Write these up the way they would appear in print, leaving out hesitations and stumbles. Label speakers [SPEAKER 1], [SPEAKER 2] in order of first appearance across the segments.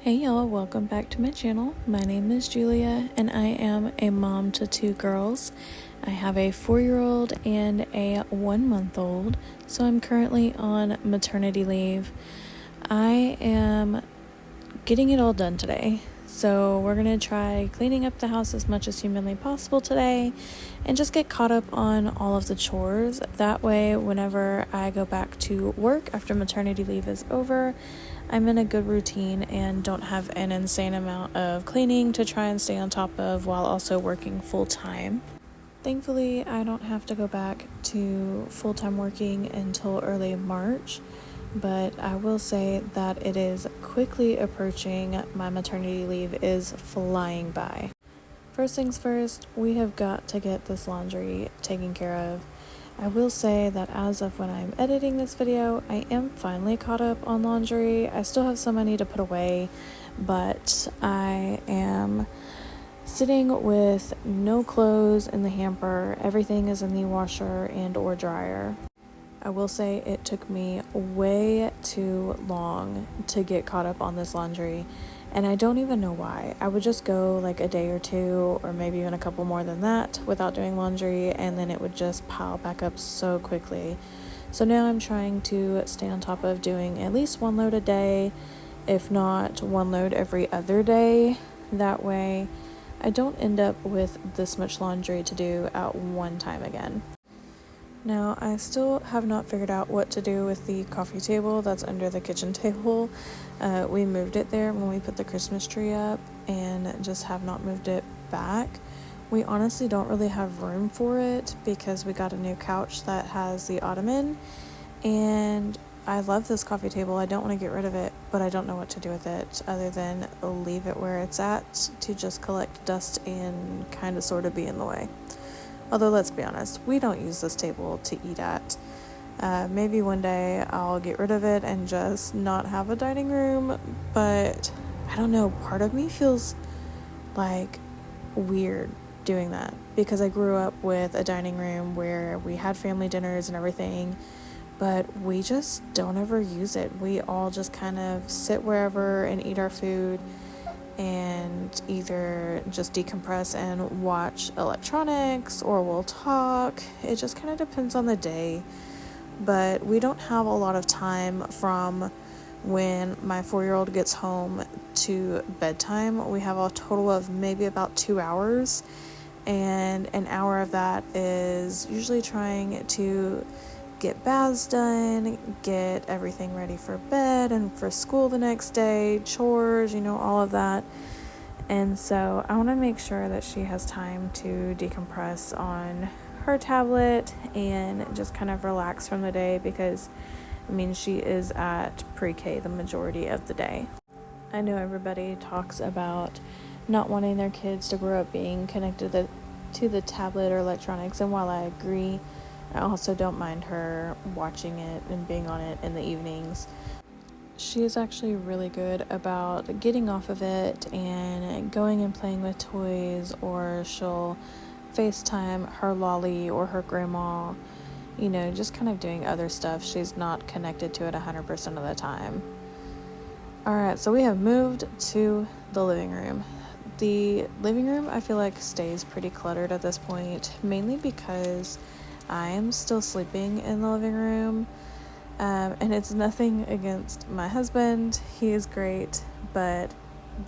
[SPEAKER 1] Hey y'all, welcome back to my channel. My name is Julia and I am a mom to two girls. I have a 4-year-old and a 1-month-old, so I'm currently on maternity leave. I am getting it all done today. So we're going to try cleaning up the house as much as humanly possible today and just get caught up on all of the chores. That way, whenever I go back to work after maternity leave is over, I'm in a good routine and don't have an insane amount of cleaning to try and stay on top of while also working full time. Thankfully, I don't have to go back to full-time working until early March, but I will say that it is quickly approaching. My maternity leave is flying by. First things first, we have got to get this laundry taken care of. I will say that as of when I'm editing this video, I am finally caught up on laundry. I still have some I need to put away, but I am sitting with no clothes in the hamper. Everything is in the washer and or dryer. I will say it took me way too long to get caught up on this laundry, and I don't even know why. I would just go like a day or two, or maybe even a couple more than that, without doing laundry, and then it would just pile back up so quickly. So now I'm trying to stay on top of doing at least one load a day, if not one load every other day. That way I don't end up with this much laundry to do at one time again. Now, I still have not figured out what to do with the coffee table that's under the kitchen table. We moved it there when we put the Christmas tree up and just have not moved it back. We honestly don't really have room for it because we got a new couch that has the ottoman, and I love this coffee table. I don't want to get rid of it, but I don't know what to do with it other than leave it where it's at to just collect dust and kind of sort of be in the way. Although, let's be honest, we don't use this table to eat at. Maybe one day I'll get rid of it and just not have a dining room, but I don't know, part of me feels like weird doing that because I grew up with a dining room where we had family dinners and everything, but we just don't ever use it. We all just kind of sit wherever and eat our food and either just decompress and watch electronics or we'll talk. It just kind of depends on the day, but we don't have a lot of time from when my 4-year-old gets home to bedtime. We have a total of maybe about 2 hours, and an hour of that is usually trying to get baths done, get everything ready for bed and for school the next day, chores, all of that. And so I want to make sure that she has time to decompress on her tablet and just kind of relax from the day because, she is at pre-K the majority of the day. I know everybody talks about not wanting their kids to grow up being connected to the tablet or electronics, and while I agree, I also don't mind her watching it and being on it in the evenings. She is actually really good about getting off of it and going and playing with toys, or she'll FaceTime her lolly or her grandma, just kind of doing other stuff. She's not connected to it 100% of the time. Alright, so we have moved to the living room. The living room, I feel like, stays pretty cluttered at this point, mainly because I am still sleeping in the living room, and it's nothing against my husband. He is great, but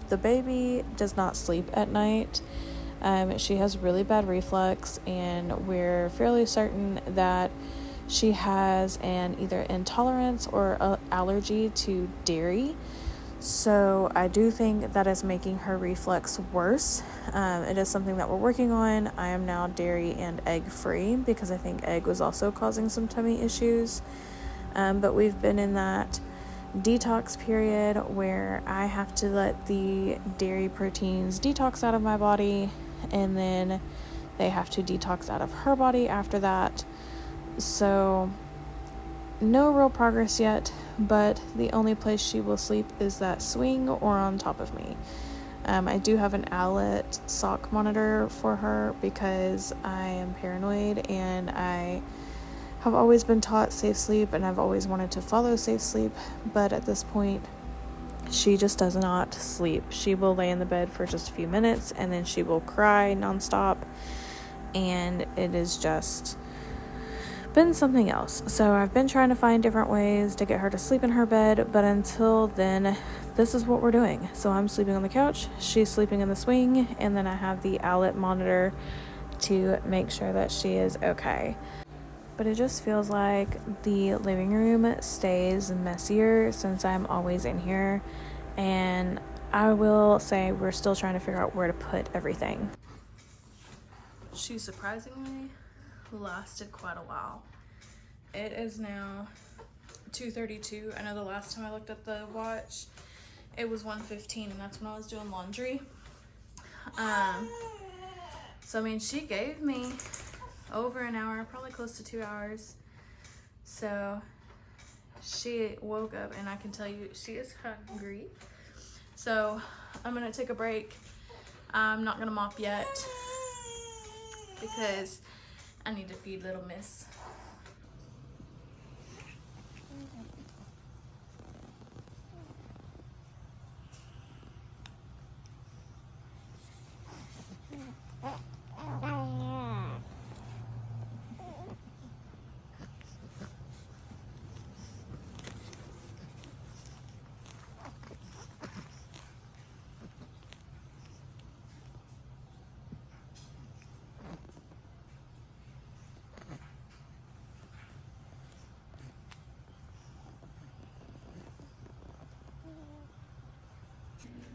[SPEAKER 1] the baby does not sleep at night. She has really bad reflux, and we're fairly certain that she has an either intolerance or allergy to dairy. So I do think that is making her reflux worse. It is something that we're working on. I am now dairy and egg free because I think egg was also causing some tummy issues. But we've been in that detox period where I have to let the dairy proteins detox out of my body, and then they have to detox out of her body after that. So no real progress yet, but the only place she will sleep is that swing or on top of me. I do have an Owlet sock monitor for her because I am paranoid, and I have always been taught safe sleep, and I've always wanted to follow safe sleep, but at this point she just does not sleep. She will lay in the bed for just a few minutes and then she will cry nonstop, and it is just been something else. So I've been trying to find different ways to get her to sleep in her bed, but until then, this is what we're doing. So I'm sleeping on the couch, she's sleeping in the swing, and then I have the outlet monitor to make sure that she is okay. But it just feels like the living room stays messier since I'm always in here, and I will say we're still trying to figure out where to put everything. She surprisingly lasted quite a while. It is now 2:32. I know the last time I looked at the watch it was 1:15, and that's when I was doing laundry. So I mean, she gave me over an hour, probably close to 2 hours. So she woke up, and I can tell you she is hungry. So I'm gonna take a break. I'm not gonna mop yet because I need to feed little miss.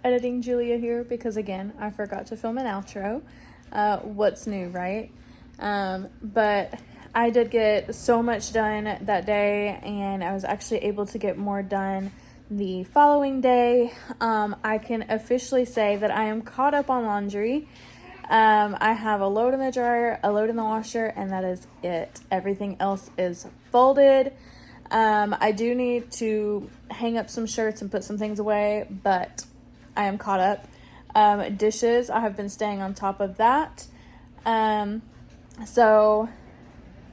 [SPEAKER 1] Editing Julia here because again I forgot to film an outro. What's new, right? But I did get so much done that day, and I was actually able to get more done the following day. I can officially say that I am caught up on laundry. I have a load in the dryer, a load in the washer, and that is it. Everything else is folded. I do need to hang up some shirts and put some things away, but I am caught up. Dishes, I have been staying on top of that. So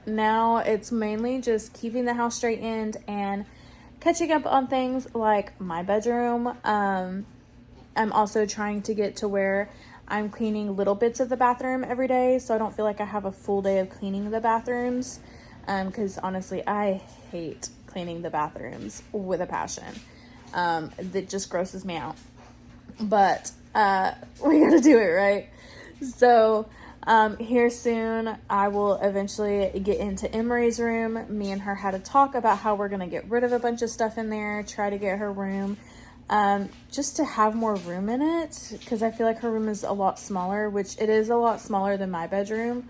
[SPEAKER 1] now it's mainly just keeping the house straightened and catching up on things like my bedroom. I'm also trying to get to where I'm cleaning little bits of the bathroom every day, so I don't feel like I have a full day of cleaning the bathrooms. Because honestly, I hate cleaning the bathrooms with a passion. That just grosses me out. But we gotta do it, right? So here soon I will eventually get into Emery's room. Me and her had a talk about how we're gonna get rid of a bunch of stuff in there, try to get her room just to have more room in it, because I feel like her room is a lot smaller, which it is a lot smaller than my bedroom.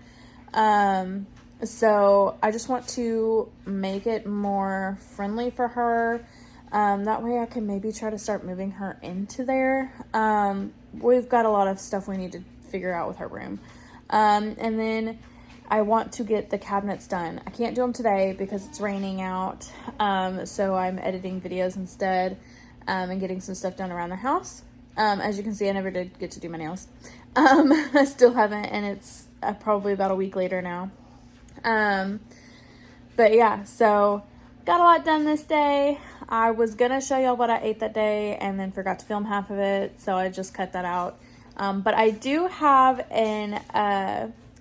[SPEAKER 1] So I just want to make it more friendly for her. That way I can maybe try to start moving her into there. We've got a lot of stuff we need to figure out with her room. And then I want to get the cabinets done. I can't do them today because it's raining out. So I'm editing videos instead, and getting some stuff done around the house. As you can see, I never did get to do my nails. I still haven't, and it's probably about a week later now. But yeah, so got a lot done this day. I was gonna show y'all what I ate that day and then forgot to film half of it, so I just cut that out. But I do have an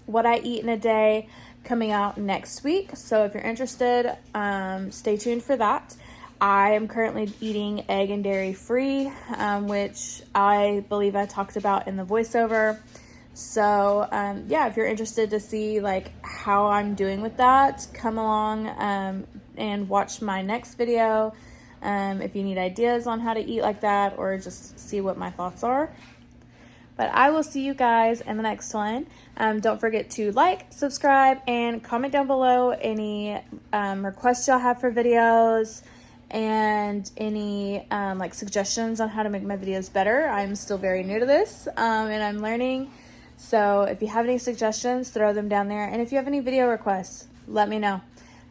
[SPEAKER 1] what I eat in a day coming out next week, so if you're interested, stay tuned for that. I am currently eating egg and dairy free, which I believe I talked about in the voiceover. So yeah, if you're interested to see like how I'm doing with that, come along and watch my next video. If you need ideas on how to eat like that, or just see what my thoughts are. But I will see you guys in the next one. Don't forget to like, subscribe, and comment down below any requests y'all have for videos, and any like suggestions on how to make my videos better. I'm still very new to this, and I'm learning. So if you have any suggestions, throw them down there. And if you have any video requests, let me know.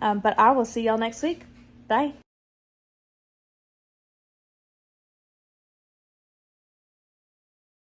[SPEAKER 1] But I will see y'all next week. Bye.